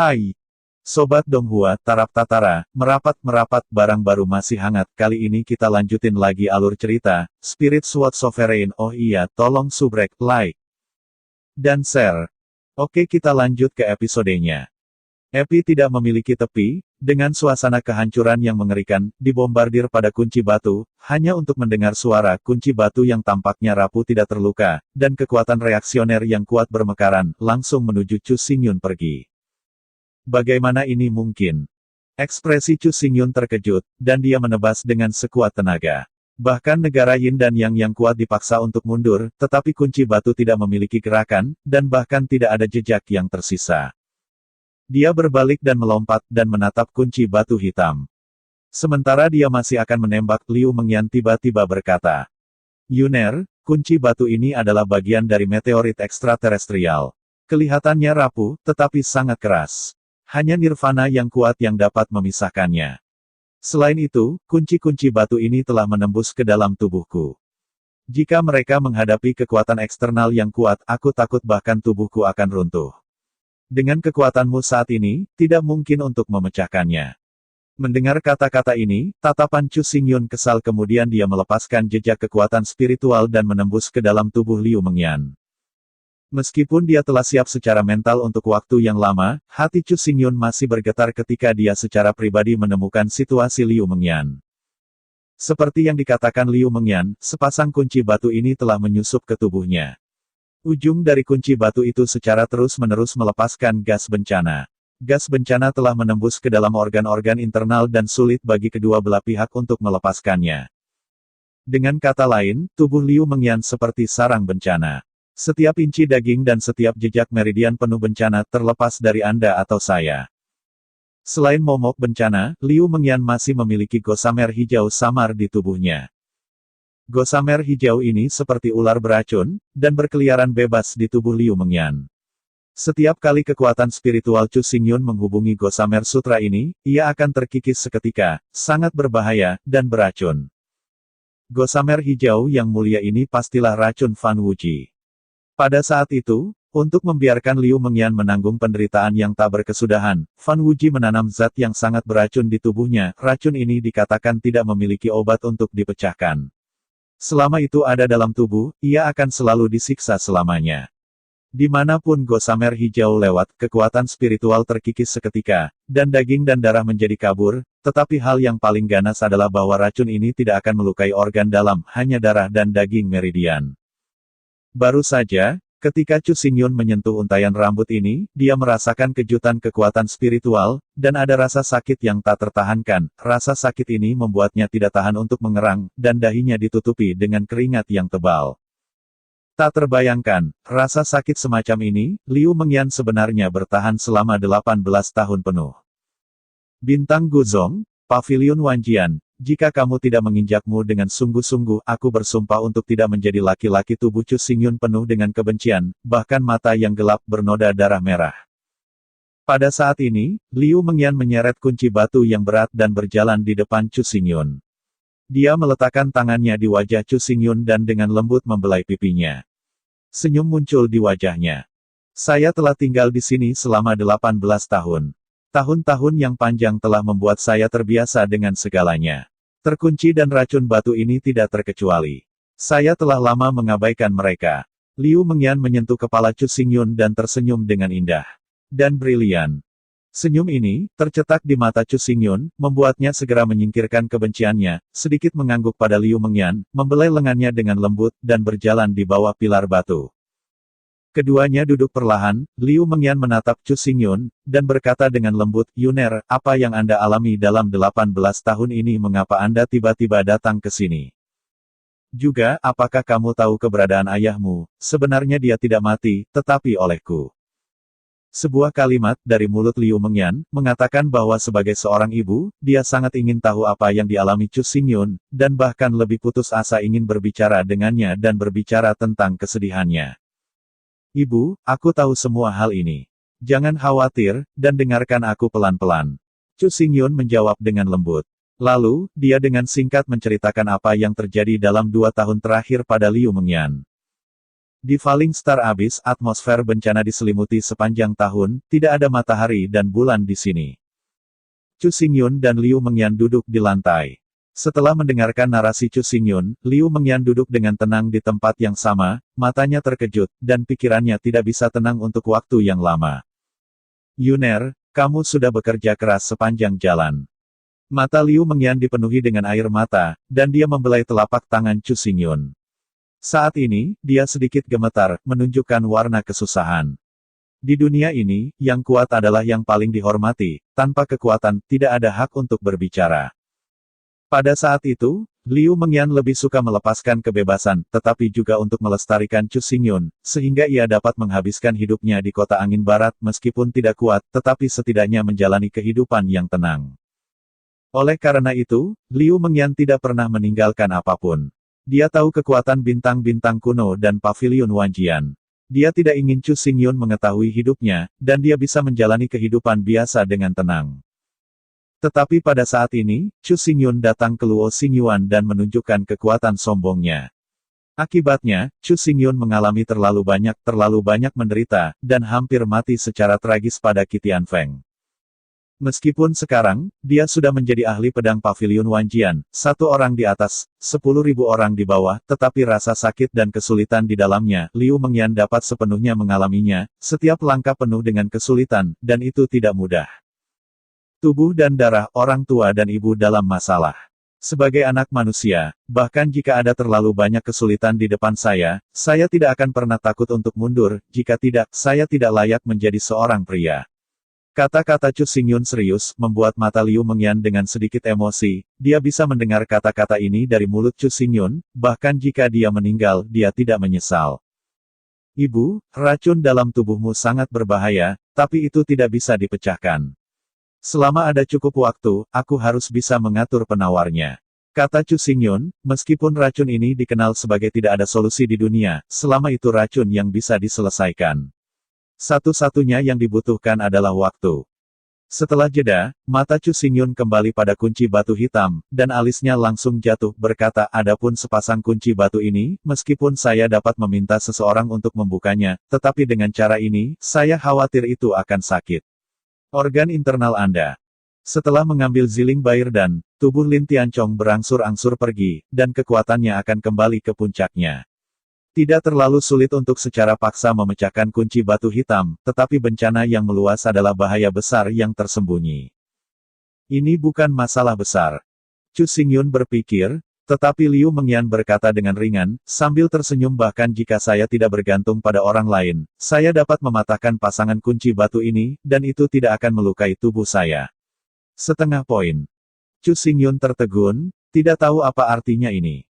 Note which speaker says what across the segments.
Speaker 1: Hai, Sobat Donghua, Tarap Tatara, merapat-merapat barang baru masih hangat. Kali ini kita lanjutin lagi alur cerita, Spirit Sword Sovereign. Oh iya, tolong subrek, like, dan share. Oke, kita lanjut ke episodenya. Epi tidak memiliki tepi, dengan suasana kehancuran yang mengerikan, dibombardir pada kunci batu, hanya untuk mendengar suara kunci batu yang tampaknya rapuh tidak terluka, dan kekuatan reaksioner yang kuat bermekaran, langsung menuju Chu Xingyun pergi. Bagaimana ini mungkin? Ekspresi Chu Xingyun terkejut, dan dia menebas dengan sekuat tenaga. Bahkan negara Yin dan Yang yang kuat dipaksa untuk mundur, tetapi kunci batu tidak memiliki gerakan, dan bahkan tidak ada jejak yang tersisa. Dia berbalik dan melompat dan menatap kunci batu hitam. Sementara dia masih akan menembak, Liu Mengyan tiba-tiba berkata, "Yuner, kunci batu ini adalah bagian dari meteorit ekstraterestrial. Kelihatannya rapuh, tetapi sangat keras. Hanya nirvana yang kuat yang dapat memisahkannya. Selain itu, kunci-kunci batu ini telah menembus ke dalam tubuhku. Jika mereka menghadapi kekuatan eksternal yang kuat, aku takut bahkan tubuhku akan runtuh. Dengan kekuatanmu saat ini, tidak mungkin untuk memecahkannya." Mendengar kata-kata ini, tatapan Chu Xingyun kesal, kemudian dia melepaskan jejak kekuatan spiritual dan menembus ke dalam tubuh Liu Mengyan. Meskipun dia telah siap secara mental untuk waktu yang lama, hati Chu Xingyun masih bergetar ketika dia secara pribadi menemukan situasi Liu Mengyan. Seperti yang dikatakan Liu Mengyan, sepasang kunci batu ini telah menyusup ke tubuhnya. Ujung dari kunci batu itu secara terus-menerus melepaskan gas bencana. Gas bencana telah menembus ke dalam organ-organ internal dan sulit bagi kedua belah pihak untuk melepaskannya. Dengan kata lain, tubuh Liu Mengyan seperti sarang bencana. Setiap inci daging dan setiap jejak meridian penuh bencana terlepas dari Anda atau saya. Selain momok bencana, Liu Mengyan masih memiliki gossamer hijau samar di tubuhnya. Gossamer hijau ini seperti ular beracun, dan berkeliaran bebas di tubuh Liu Mengyan. Setiap kali kekuatan spiritual Chu Xingyun menghubungi gossamer sutra ini, ia akan terkikis seketika, sangat berbahaya, dan beracun. Gossamer hijau yang mulia ini pastilah racun Fan Wuji. Pada saat itu, untuk membiarkan Liu Mengyan menanggung penderitaan yang tak berkesudahan, Fan Wuji menanam zat yang sangat beracun di tubuhnya. Racun ini dikatakan tidak memiliki obat untuk dipecahkan. Selama itu ada dalam tubuh, ia akan selalu disiksa selamanya. Dimanapun gossamer hijau lewat, kekuatan spiritual terkikis seketika, dan daging dan darah menjadi kabur, tetapi hal yang paling ganas adalah bahwa racun ini tidak akan melukai organ dalam, hanya darah dan daging meridian. Baru saja, ketika Chu Xingyun menyentuh untaian rambut ini, dia merasakan kejutan kekuatan spiritual, dan ada rasa sakit yang tak tertahankan. Rasa sakit ini membuatnya tidak tahan untuk mengerang, dan dahinya ditutupi dengan keringat yang tebal. Tak terbayangkan, rasa sakit semacam ini, Liu Mengyan sebenarnya bertahan selama 18 tahun penuh. Bintang Guzong, Pavilion Wanjian. Jika kamu tidak menginjakmu dengan sungguh-sungguh, aku bersumpah untuk tidak menjadi laki-laki. Tubuh Chu Xingyun penuh dengan kebencian, bahkan mata yang gelap bernoda darah merah. Pada saat ini, Liu Mengyan menyeret kunci batu yang berat dan berjalan di depan Chu Xingyun. Dia meletakkan tangannya di wajah Chu Xingyun dan dengan lembut membelai pipinya. Senyum muncul di wajahnya. "Saya telah tinggal di sini selama 18 tahun. Tahun-tahun yang panjang telah membuat saya terbiasa dengan segalanya. Terkunci dan racun batu ini tidak terkecuali. Saya telah lama mengabaikan mereka." Liu Mengyan menyentuh kepala Chu Xingyun dan tersenyum dengan indah dan brilian. Senyum ini, tercetak di mata Chu Xingyun, membuatnya segera menyingkirkan kebenciannya, sedikit mengangguk pada Liu Mengyan, membelai lengannya dengan lembut, dan berjalan di bawah pilar batu. Keduanya duduk perlahan, Liu Mengyan menatap Chu Xingyun, dan berkata dengan lembut, "Yuner, apa yang Anda alami dalam 18 tahun ini? Mengapa Anda tiba-tiba datang ke sini? Juga, apakah kamu tahu keberadaan ayahmu? Sebenarnya dia tidak mati, tetapi olehku." Sebuah kalimat dari mulut Liu Mengyan, mengatakan bahwa sebagai seorang ibu, dia sangat ingin tahu apa yang dialami Chu Xingyun, dan bahkan lebih putus asa ingin berbicara dengannya dan berbicara tentang kesedihannya. "Ibu, aku tahu semua hal ini. Jangan khawatir, dan dengarkan aku pelan-pelan." Chu Xingyun menjawab dengan lembut. Lalu, dia dengan singkat menceritakan apa yang terjadi dalam 2 tahun terakhir pada Liu Mengyan. Di Falling Star Abyss, atmosfer bencana diselimuti sepanjang tahun, tidak ada matahari dan bulan di sini. Chu Xingyun dan Liu Mengyan duduk di lantai. Setelah mendengarkan narasi Chu Xingyun, Liu Mengyan duduk dengan tenang di tempat yang sama, matanya terkejut, dan pikirannya tidak bisa tenang untuk waktu yang lama. Yuner, kamu sudah bekerja keras sepanjang jalan. Mata Liu Mengyan dipenuhi dengan air mata, dan dia membelai telapak tangan Chu Xingyun. Saat ini, dia sedikit gemetar, menunjukkan warna kesusahan. Di dunia ini, yang kuat adalah yang paling dihormati, tanpa kekuatan, tidak ada hak untuk berbicara. Pada saat itu, Liu Mengyan lebih suka melepaskan kebebasan, tetapi juga untuk melestarikan Chu Xingyun, sehingga ia dapat menghabiskan hidupnya di kota angin barat meskipun tidak kuat, tetapi setidaknya menjalani kehidupan yang tenang. Oleh karena itu, Liu Mengyan tidak pernah meninggalkan apapun. Dia tahu kekuatan bintang-bintang kuno dan pavilion Wanjian. Dia tidak ingin Chu Xingyun mengetahui hidupnya, dan dia bisa menjalani kehidupan biasa dengan tenang. Tetapi pada saat ini, Chu Xingyun datang ke Luo Xingyuan dan menunjukkan kekuatan sombongnya. Akibatnya, Chu Xingyun mengalami terlalu banyak menderita, dan hampir mati secara tragis pada Qitian Feng. Meskipun sekarang, dia sudah menjadi ahli pedang pavilion Wanjian, 1 orang di atas, 10.000 orang di bawah, tetapi rasa sakit dan kesulitan di dalamnya, Liu Mengyan dapat sepenuhnya mengalaminya, setiap langkah penuh dengan kesulitan, dan itu tidak mudah. Tubuh dan darah orang tua dan ibu dalam masalah. Sebagai anak manusia, bahkan jika ada terlalu banyak kesulitan di depan saya tidak akan pernah takut untuk mundur, jika tidak, saya tidak layak menjadi seorang pria. Kata-kata Chu Xingyun serius, membuat mata Liu Mengyan dengan sedikit emosi, dia bisa mendengar kata-kata ini dari mulut Chu Xingyun, bahkan jika dia meninggal, dia tidak menyesal. Ibu, racun dalam tubuhmu sangat berbahaya, tapi itu tidak bisa dipecahkan. Selama ada cukup waktu, aku harus bisa mengatur penawarnya. Kata Chu Xingyun, meskipun racun ini dikenal sebagai tidak ada solusi di dunia, selama itu racun yang bisa diselesaikan. Satu-satunya yang dibutuhkan adalah waktu. Setelah jeda, mata Chu Xingyun kembali pada kunci batu hitam, dan alisnya langsung jatuh, berkata, adapun sepasang kunci batu ini, meskipun saya dapat meminta seseorang untuk membukanya, tetapi dengan cara ini, saya khawatir itu akan sakit. Organ internal Anda. Setelah mengambil Ziling Bairdan, tubuh Lin Tianchong berangsur-angsur pergi, dan kekuatannya akan kembali ke puncaknya. Tidak terlalu sulit untuk secara paksa memecahkan kunci batu hitam, tetapi bencana yang meluas adalah bahaya besar yang tersembunyi. Ini bukan masalah besar. Chu Xingyun berpikir, tetapi Liu Mengyan berkata dengan ringan, sambil tersenyum, bahkan jika saya tidak bergantung pada orang lain, saya dapat mematahkan pasangan kunci batu ini, dan itu tidak akan melukai tubuh saya. Setengah poin. Chu Xingyun tertegun, tidak tahu apa artinya ini.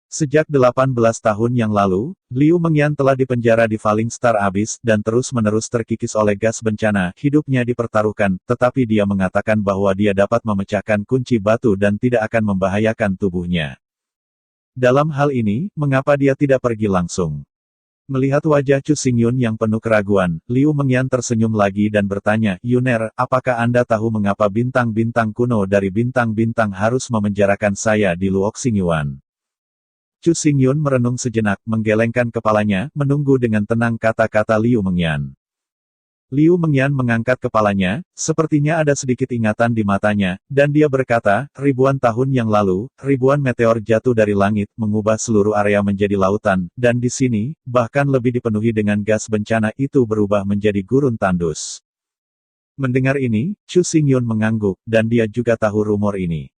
Speaker 1: Sejak 18 tahun yang lalu, Liu Mengyan telah dipenjara di Falling Star Abyss, dan terus-menerus terkikis oleh gas bencana, hidupnya dipertaruhkan, tetapi dia mengatakan bahwa dia dapat memecahkan kunci batu dan tidak akan membahayakan tubuhnya. Dalam hal ini, mengapa dia tidak pergi langsung? Melihat wajah Chu Xingyun yang penuh keraguan, Liu Mengyan tersenyum lagi dan bertanya, Yuner, apakah Anda tahu mengapa bintang-bintang kuno dari bintang-bintang harus memenjarakan saya di Luo Xingyuan? Chu Xingyun merenung sejenak, menggelengkan kepalanya, menunggu dengan tenang kata-kata Liu Mengyan. Liu Mengyan mengangkat kepalanya, sepertinya ada sedikit ingatan di matanya, dan dia berkata, ribuan tahun yang lalu, ribuan meteor jatuh dari langit, mengubah seluruh area menjadi lautan, dan di sini, bahkan lebih dipenuhi dengan gas bencana itu berubah menjadi gurun tandus. Mendengar ini, Chu Xingyun mengangguk, dan dia juga tahu rumor ini.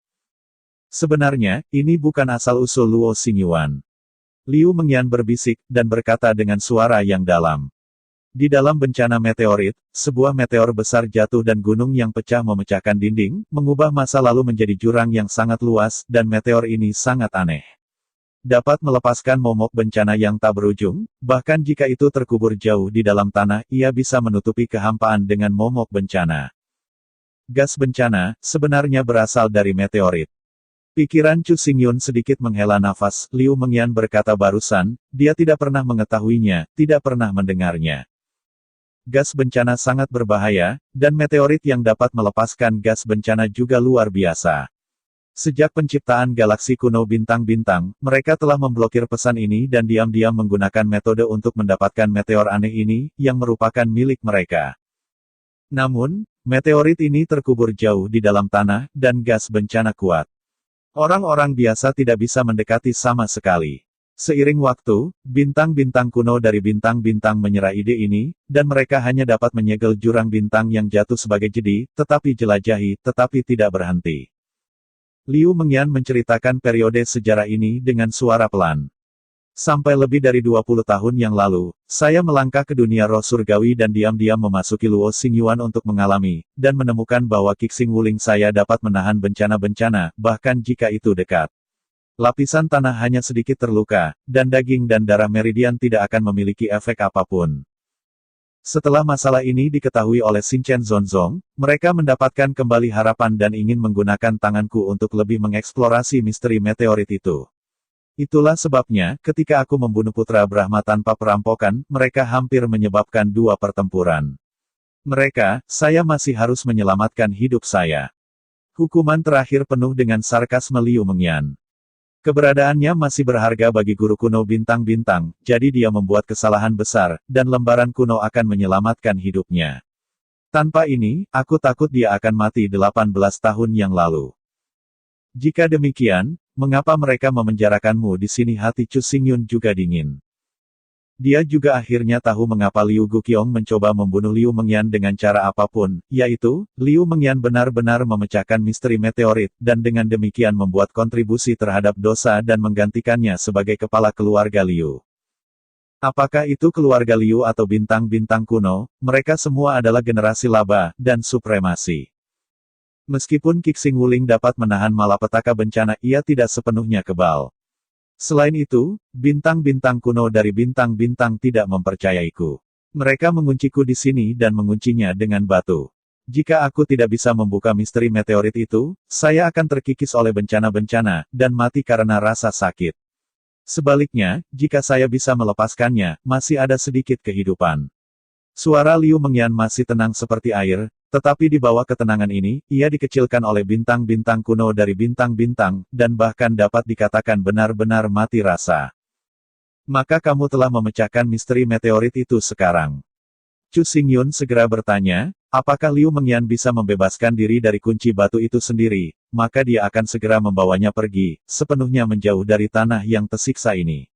Speaker 1: Sebenarnya, ini bukan asal-usul Luo Xingyuan. Liu Mengyan berbisik, dan berkata dengan suara yang dalam. Di dalam bencana meteorit, sebuah meteor besar jatuh dan gunung yang pecah memecahkan dinding, mengubah masa lalu menjadi jurang yang sangat luas, dan meteor ini sangat aneh. Dapat melepaskan momok bencana yang tak berujung, bahkan jika itu terkubur jauh di dalam tanah, ia bisa menutupi kehampaan dengan momok bencana. Gas bencana, sebenarnya berasal dari meteorit. Pikiran Chu Xingyun sedikit menghela nafas, Liu Mengyan berkata barusan, dia tidak pernah mengetahuinya, tidak pernah mendengarnya. Gas bencana sangat berbahaya, dan meteorit yang dapat melepaskan gas bencana juga luar biasa. Sejak penciptaan galaksi kuno bintang-bintang, mereka telah memblokir pesan ini dan diam-diam menggunakan metode untuk mendapatkan meteor aneh ini, yang merupakan milik mereka. Namun, meteorit ini terkubur jauh di dalam tanah, dan gas bencana kuat. Orang-orang biasa tidak bisa mendekati sama sekali. Seiring waktu, bintang-bintang kuno dari bintang-bintang menyerah ide ini, dan mereka hanya dapat menyegel jurang bintang yang jatuh sebagai jedi, tetapi jelajahi, tetapi tidak berhenti. Liu Mengyan menceritakan periode sejarah ini dengan suara pelan. Sampai lebih dari 20 tahun yang lalu, saya melangkah ke dunia roh surgawi dan diam-diam memasuki Luo Xingyuan untuk mengalami, dan menemukan bahwa Qixing Wuling saya dapat menahan bencana-bencana, bahkan jika itu dekat. Lapisan tanah hanya sedikit terluka, dan daging dan darah meridian tidak akan memiliki efek apapun. Setelah masalah ini diketahui oleh Xinchen Zonzong, mereka mendapatkan kembali harapan dan ingin menggunakan tanganku untuk lebih mengeksplorasi misteri meteorit itu. Itulah sebabnya, ketika aku membunuh putra Brahma tanpa perampokan, mereka hampir menyebabkan 2 pertempuran. Saya masih harus menyelamatkan hidup saya. Hukuman terakhir penuh dengan sarkasme Liu Mengyan. Keberadaannya masih berharga bagi guru kuno bintang-bintang, jadi dia membuat kesalahan besar, dan lembaran kuno akan menyelamatkan hidupnya. Tanpa ini, aku takut dia akan mati 18 tahun yang lalu. Jika demikian, mengapa mereka memenjarakanmu di sini? Hati Chu Xingyun juga dingin. Dia juga akhirnya tahu mengapa Liu Guqiong mencoba membunuh Liu Mengyan dengan cara apapun, yaitu, Liu Mengyan benar-benar memecahkan misteri meteorit, dan dengan demikian membuat kontribusi terhadap dosa dan menggantikannya sebagai kepala keluarga Liu. Apakah itu keluarga Liu atau bintang-bintang kuno, mereka semua adalah generasi laba, dan supremasi. Meskipun Qixing Wuling dapat menahan malapetaka bencana, ia tidak sepenuhnya kebal. Selain itu, bintang-bintang kuno dari bintang-bintang tidak mempercayaiku. Mereka mengunciku di sini dan menguncinya dengan batu. Jika aku tidak bisa membuka misteri meteorit itu, saya akan terkikis oleh bencana-bencana, dan mati karena rasa sakit. Sebaliknya, jika saya bisa melepaskannya, masih ada sedikit kehidupan. Suara Liu Mengyan masih tenang seperti air, tetapi di bawah ketenangan ini, ia dikecilkan oleh bintang-bintang kuno dari bintang-bintang, dan bahkan dapat dikatakan benar-benar mati rasa. Maka kamu telah memecahkan misteri meteorit itu sekarang. Chu Xingyun segera bertanya, apakah Liu Mengyan bisa membebaskan diri dari kunci batu itu sendiri, maka dia akan segera membawanya pergi, sepenuhnya menjauh dari tanah yang tersiksa ini.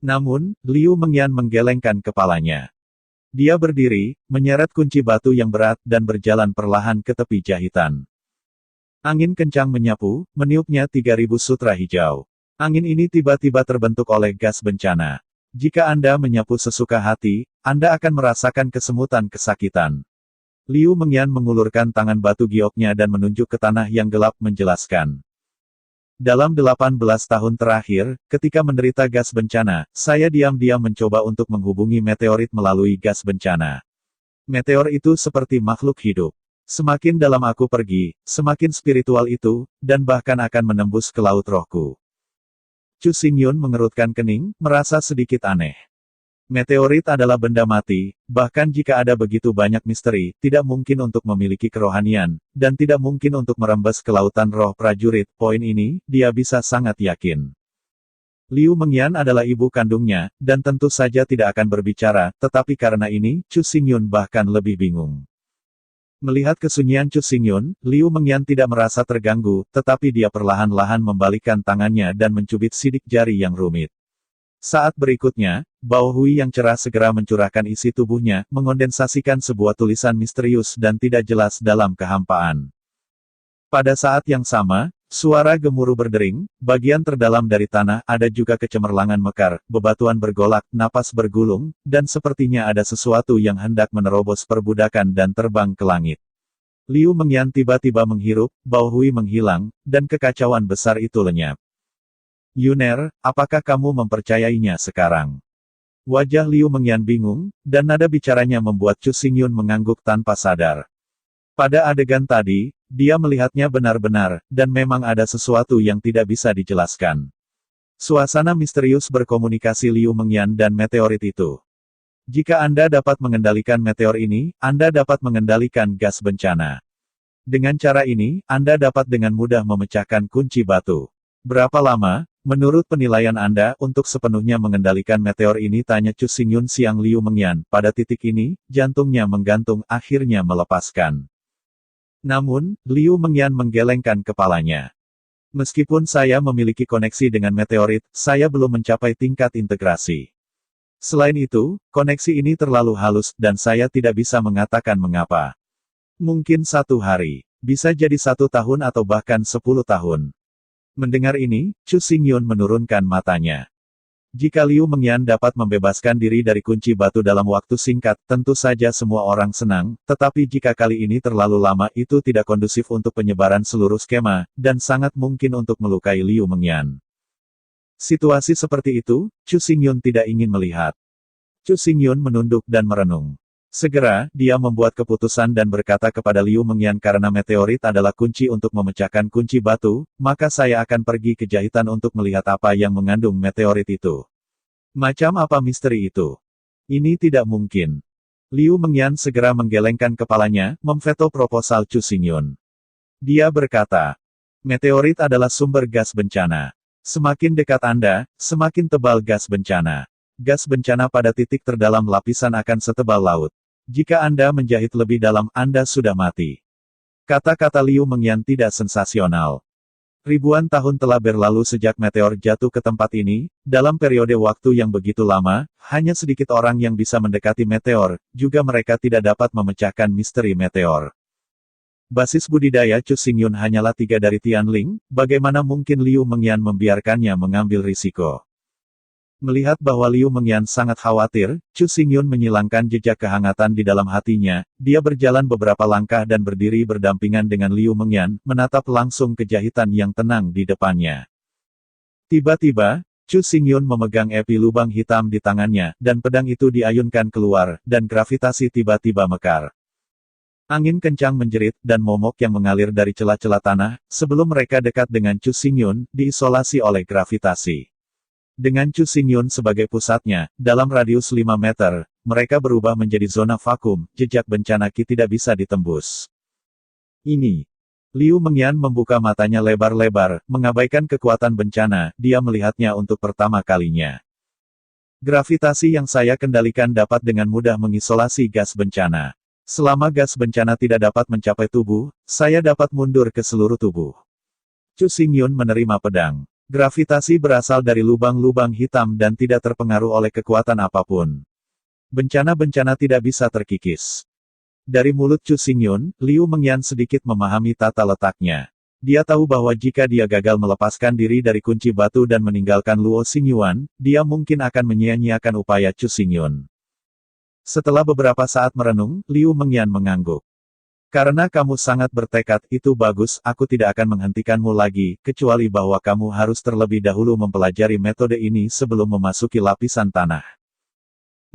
Speaker 1: Namun, Liu Mengyan menggelengkan kepalanya. Dia berdiri, menyeret kunci batu yang berat, dan berjalan perlahan ke tepi jahitan. Angin kencang menyapu, meniupnya 3000 sutra hijau. Angin ini tiba-tiba terbentuk oleh gas bencana. Jika Anda menyapu sesuka hati, Anda akan merasakan kesemutan kesakitan. Liu Mengyan mengulurkan tangan batu gioknya dan menunjuk ke tanah yang gelap menjelaskan. Dalam 18 tahun terakhir, ketika menderita gas bencana, saya diam-diam mencoba untuk menghubungi meteorit melalui gas bencana. Meteor itu seperti makhluk hidup. Semakin dalam aku pergi, semakin spiritual itu, dan bahkan akan menembus ke laut rohku. Chu Xingyun mengerutkan kening, merasa sedikit aneh. Meteorit adalah benda mati, bahkan jika ada begitu banyak misteri, tidak mungkin untuk memiliki kerohanian, dan tidak mungkin untuk merembes ke lautan roh prajurit. Poin ini, dia bisa sangat yakin. Liu Mengyan adalah ibu kandungnya, dan tentu saja tidak akan berbicara, tetapi karena ini, Chu Xingyun bahkan lebih bingung. Melihat kesunyian Chu Xingyun, Liu Mengyan tidak merasa terganggu, tetapi dia perlahan-lahan membalikkan tangannya dan mencubit sidik jari yang rumit. Saat berikutnya, Bao Hui yang cerah segera mencurahkan isi tubuhnya, mengondensasikan sebuah tulisan misterius dan tidak jelas dalam kehampaan. Pada saat yang sama, suara gemuruh berdering, bagian terdalam dari tanah ada juga kecemerlangan mekar, bebatuan bergolak, napas bergulung, dan sepertinya ada sesuatu yang hendak menerobos perbudakan dan terbang ke langit. Liu Mengyan tiba-tiba menghirup, Bao Hui menghilang, dan kekacauan besar itu lenyap. Yuner, apakah kamu mempercayainya sekarang? Wajah Liu Mengyan bingung, dan nada bicaranya membuat Chu Xingyun mengangguk tanpa sadar. Pada adegan tadi, dia melihatnya benar-benar, dan memang ada sesuatu yang tidak bisa dijelaskan. Suasana misterius berkomunikasi Liu Mengyan dan meteorit itu. Jika Anda dapat mengendalikan meteor ini, Anda dapat mengendalikan gas bencana. Dengan cara ini, Anda dapat dengan mudah memecahkan kunci batu. Berapa lama, menurut penilaian Anda, untuk sepenuhnya mengendalikan meteor ini? Tanya Chu Xingyun Siang Liu Mengyan. Pada titik ini, jantungnya menggantung, akhirnya melepaskan. Namun, Liu Mengyan menggelengkan kepalanya. Meskipun saya memiliki koneksi dengan meteorit, saya belum mencapai tingkat integrasi. Selain itu, koneksi ini terlalu halus, dan saya tidak bisa mengatakan mengapa. Mungkin 1 hari, bisa jadi 1 tahun atau bahkan 10 tahun. Mendengar ini, Chu Xingyun menurunkan matanya. Jika Liu Mengyan dapat membebaskan diri dari kunci batu dalam waktu singkat, tentu saja semua orang senang, tetapi jika kali ini terlalu lama, itu tidak kondusif untuk penyebaran seluruh skema, dan sangat mungkin untuk melukai Liu Mengyan. Situasi seperti itu, Chu Xingyun tidak ingin melihat. Chu Xingyun menunduk dan merenung. Segera, dia membuat keputusan dan berkata kepada Liu Mengyan, karena meteorit adalah kunci untuk memecahkan kunci batu, maka saya akan pergi ke jahitan untuk melihat apa yang mengandung meteorit itu. Macam apa misteri itu? Ini tidak mungkin. Liu Mengyan segera menggelengkan kepalanya, memveto proposal Chu Xingyun. Dia berkata, meteorit adalah sumber gas bencana. Semakin dekat Anda, semakin tebal gas bencana. Gas bencana pada titik terdalam lapisan akan setebal laut. Jika Anda menjahit lebih dalam, Anda sudah mati. Kata-kata Liu Mengyan tidak sensasional. Ribuan tahun telah berlalu sejak meteor jatuh ke tempat ini, dalam periode waktu yang begitu lama, hanya sedikit orang yang bisa mendekati meteor, juga mereka tidak dapat memecahkan misteri meteor. Basis budidaya Chu Xingyun hanyalah 3 dari Tianling, bagaimana mungkin Liu Mengyan membiarkannya mengambil risiko? Melihat bahwa Liu Mengyan sangat khawatir, Chu Xingyun menyilangkan jejak kehangatan di dalam hatinya, dia berjalan beberapa langkah dan berdiri berdampingan dengan Liu Mengyan, menatap langsung ke jahitan yang tenang di depannya. Tiba-tiba, Chu Xingyun memegang epi lubang hitam di tangannya, dan pedang itu diayunkan keluar, dan gravitasi tiba-tiba mekar. Angin kencang menjerit, dan momok yang mengalir dari celah-celah tanah, sebelum mereka dekat dengan Chu Xingyun, diisolasi oleh gravitasi. Dengan Chu Xingyun sebagai pusatnya, dalam radius 5 meter, mereka berubah menjadi zona vakum, jejak bencana Qi tidak bisa ditembus. Ini. Liu Mengyan membuka matanya lebar-lebar, mengabaikan kekuatan bencana, dia melihatnya untuk pertama kalinya. Gravitasi yang saya kendalikan dapat dengan mudah mengisolasi gas bencana. Selama gas bencana tidak dapat mencapai tubuh, saya dapat mundur ke seluruh tubuh. Chu Xingyun menerima pedang. Gravitasi berasal dari lubang-lubang hitam dan tidak terpengaruh oleh kekuatan apapun. Bencana-bencana tidak bisa terkikis. Dari mulut Chu Xingyun, Liu Mengyan sedikit memahami tata letaknya. Dia tahu bahwa jika dia gagal melepaskan diri dari kunci batu dan meninggalkan Luo Xingyuan, dia mungkin akan menyia-nyiakan upaya Chu Xingyun. Setelah beberapa saat merenung, Liu Mengyan mengangguk. Karena kamu sangat bertekad, itu bagus, aku tidak akan menghentikanmu lagi, kecuali bahwa kamu harus terlebih dahulu mempelajari metode ini sebelum memasuki lapisan tanah.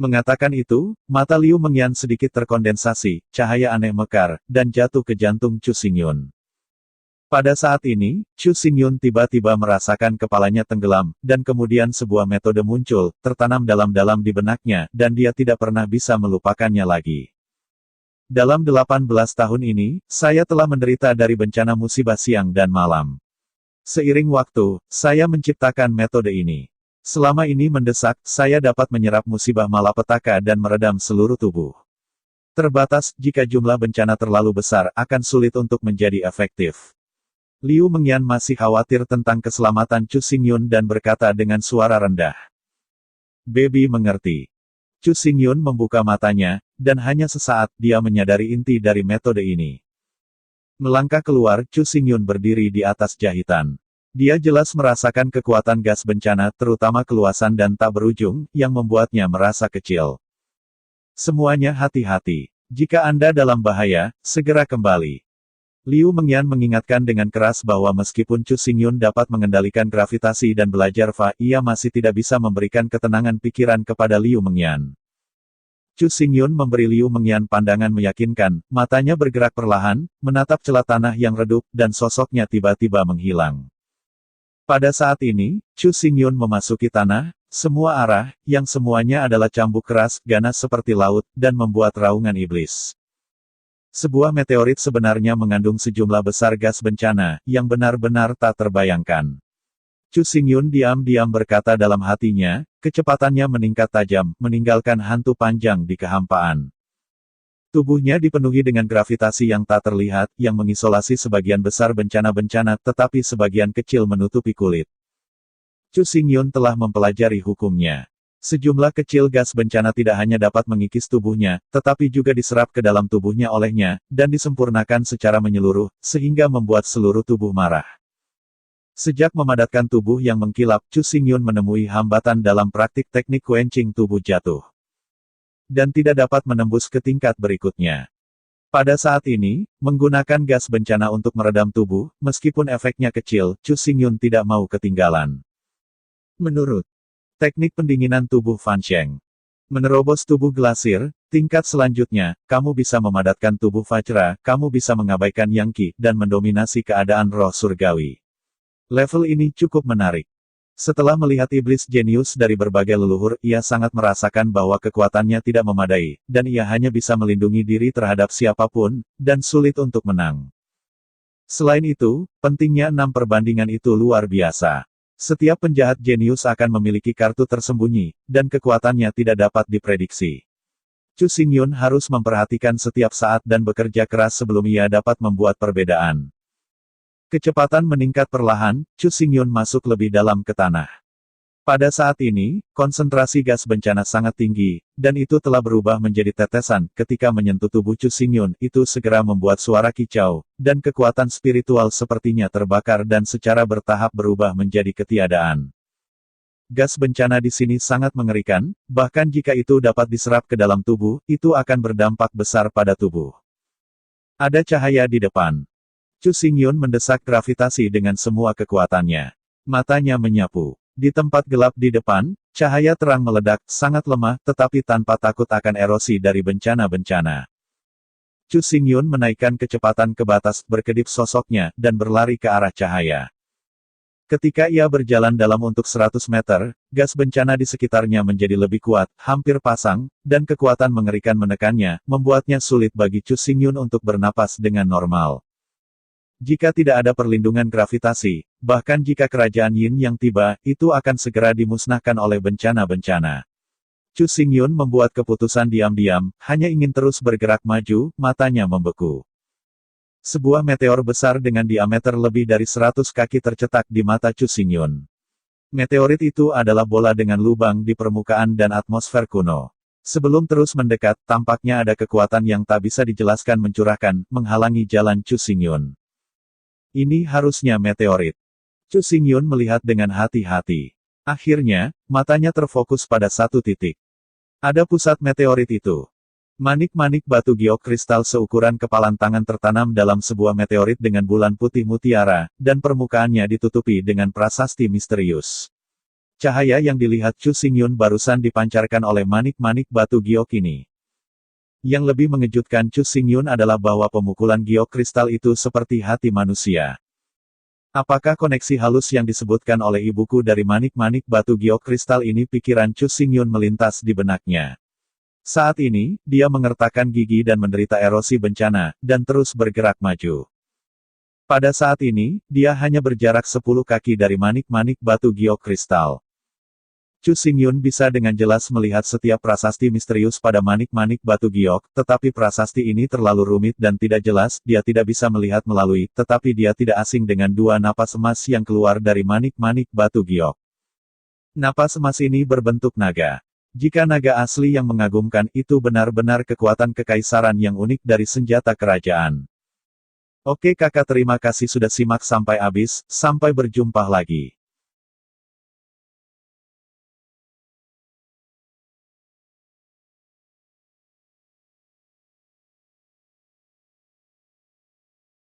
Speaker 1: Mengatakan itu, mata Liu Mengyan sedikit terkondensasi, cahaya aneh mekar, dan jatuh ke jantung Chu Xingyun. Pada saat ini, Chu Xingyun tiba-tiba merasakan kepalanya tenggelam, dan kemudian sebuah metode muncul, tertanam dalam-dalam di benaknya, dan dia tidak pernah bisa melupakannya lagi. Dalam 18 tahun ini, saya telah menderita dari bencana musibah siang dan malam. Seiring waktu, saya menciptakan metode ini. Selama ini mendesak, saya dapat menyerap musibah malapetaka dan meredam seluruh tubuh. Terbatas, jika jumlah bencana terlalu besar, akan sulit untuk menjadi efektif. Liu Mengyan masih khawatir tentang keselamatan Chu Xingyun dan berkata dengan suara rendah. Baby mengerti. Chu Xingyun membuka matanya, dan hanya sesaat, dia menyadari inti dari metode ini. Melangkah keluar, Chu Xingyun berdiri di atas jahitan. Dia jelas merasakan kekuatan gas bencana, terutama keluasan dan tak berujung, yang membuatnya merasa kecil. Semuanya hati-hati. Jika Anda dalam bahaya, segera kembali. Liu Mengyan mengingatkan dengan keras bahwa meskipun Chu Xingyun dapat mengendalikan gravitasi dan belajar Fa, ia masih tidak bisa memberikan ketenangan pikiran kepada Liu Mengyan. Chu Xingyun memberi Liu Mengyan pandangan meyakinkan, matanya bergerak perlahan, menatap celah tanah yang redup, dan sosoknya tiba-tiba menghilang. Pada saat ini, Chu Xingyun memasuki tanah, semua arah, yang semuanya adalah cambuk keras, ganas seperti laut, dan membuat raungan iblis. Sebuah meteorit sebenarnya mengandung sejumlah besar gas bencana, yang benar-benar tak terbayangkan. Chu Xingyun diam-diam berkata dalam hatinya, kecepatannya meningkat tajam, meninggalkan hantu panjang di kehampaan. Tubuhnya dipenuhi dengan gravitasi yang tak terlihat, yang mengisolasi sebagian besar bencana-bencana, tetapi sebagian kecil menutupi kulit. Chu Xingyun telah mempelajari hukumnya. Sejumlah kecil gas bencana tidak hanya dapat mengikis tubuhnya, tetapi juga diserap ke dalam tubuhnya olehnya, dan disempurnakan secara menyeluruh, sehingga membuat seluruh tubuh marah. Sejak memadatkan tubuh yang mengkilap, Chu Xingyun menemui hambatan dalam praktik teknik quenching tubuh jatuh. Dan tidak dapat menembus ke tingkat berikutnya. Pada saat ini, menggunakan gas bencana untuk meredam tubuh, meskipun efeknya kecil, Chu Xingyun tidak mau ketinggalan. Menurut teknik pendinginan tubuh Fan Sheng, menerobos tubuh glasir, tingkat selanjutnya, kamu bisa memadatkan tubuh Vajra, kamu bisa mengabaikan Yang Qi, dan mendominasi keadaan roh surgawi. Level ini cukup menarik. Setelah melihat iblis jenius dari berbagai leluhur, ia sangat merasakan bahwa kekuatannya tidak memadai, dan ia hanya bisa melindungi diri terhadap siapapun, dan sulit untuk menang. Selain itu, pentingnya 6 perbandingan itu luar biasa. Setiap penjahat jenius akan memiliki kartu tersembunyi, dan kekuatannya tidak dapat diprediksi. Chu Xingyun harus memperhatikan setiap saat dan bekerja keras sebelum ia dapat membuat perbedaan. Kecepatan meningkat perlahan, Chu Xingyun masuk lebih dalam ke tanah. Pada saat ini, konsentrasi gas bencana sangat tinggi, dan itu telah berubah menjadi tetesan. Ketika menyentuh tubuh Chu Xingyun, itu segera membuat suara kicau, dan kekuatan spiritual sepertinya terbakar dan secara bertahap berubah menjadi ketiadaan. Gas bencana di sini sangat mengerikan, bahkan jika itu dapat diserap ke dalam tubuh, itu akan berdampak besar pada tubuh. Ada cahaya di depan. Chu Xingyun mendesak gravitasi dengan semua kekuatannya. Matanya menyapu. Di tempat gelap di depan, cahaya terang meledak, sangat lemah, tetapi tanpa takut akan erosi dari bencana-bencana. Chu Xingyun menaikkan kecepatan ke batas, berkedip sosoknya, dan berlari ke arah cahaya. Ketika ia berjalan dalam untuk 100 meter, gas bencana di sekitarnya menjadi lebih kuat, hampir pasang, dan kekuatan mengerikan menekannya, membuatnya sulit bagi Chu Xingyun untuk bernapas dengan normal. Jika tidak ada perlindungan gravitasi, bahkan jika kerajaan Yin yang tiba, itu akan segera dimusnahkan oleh bencana-bencana. Chu Xingyun membuat keputusan diam-diam, hanya ingin terus bergerak maju, matanya membeku. Sebuah meteor besar dengan diameter lebih dari 100 kaki tercetak di mata Chu Xingyun. Meteorit itu adalah bola dengan lubang di permukaan dan atmosfer kuno. Sebelum terus mendekat, tampaknya ada kekuatan yang tak bisa dijelaskan mencurahkan, menghalangi jalan Chu Xingyun. Ini harusnya meteorit. Chu Xingyun melihat dengan hati-hati. Akhirnya, matanya terfokus pada satu titik. Ada pusat meteorit itu. Manik-manik batu giok kristal seukuran kepalan tangan tertanam dalam sebuah meteorit dengan bulan putih mutiara, dan permukaannya ditutupi dengan prasasti misterius. Cahaya yang dilihat Chu Xingyun barusan dipancarkan oleh manik-manik batu giok ini. Yang lebih mengejutkan Chu Xingyun adalah bahwa pemukulan giok kristal itu seperti hati manusia. Apakah koneksi halus yang disebutkan oleh ibuku dari manik-manik batu giok kristal ini? Pikiran Chu Xingyun melintas di benaknya. Saat ini, dia mengertakkan gigi dan menderita erosi bencana, dan terus bergerak maju. Pada saat ini, dia hanya berjarak 10 kaki dari manik-manik batu giok kristal. Chu Xingyun bisa dengan jelas melihat setiap prasasti misterius pada manik-manik batu giok, tetapi prasasti ini terlalu rumit dan tidak jelas, dia tidak bisa melihat melalui, tetapi dia tidak asing dengan 2 napas emas yang keluar dari manik-manik batu giok. Napas emas ini berbentuk naga. Jika naga asli yang mengagumkan, itu benar-benar kekuatan kekaisaran yang unik dari senjata kerajaan. Oke kakak, terima kasih sudah simak sampai habis, sampai berjumpa lagi.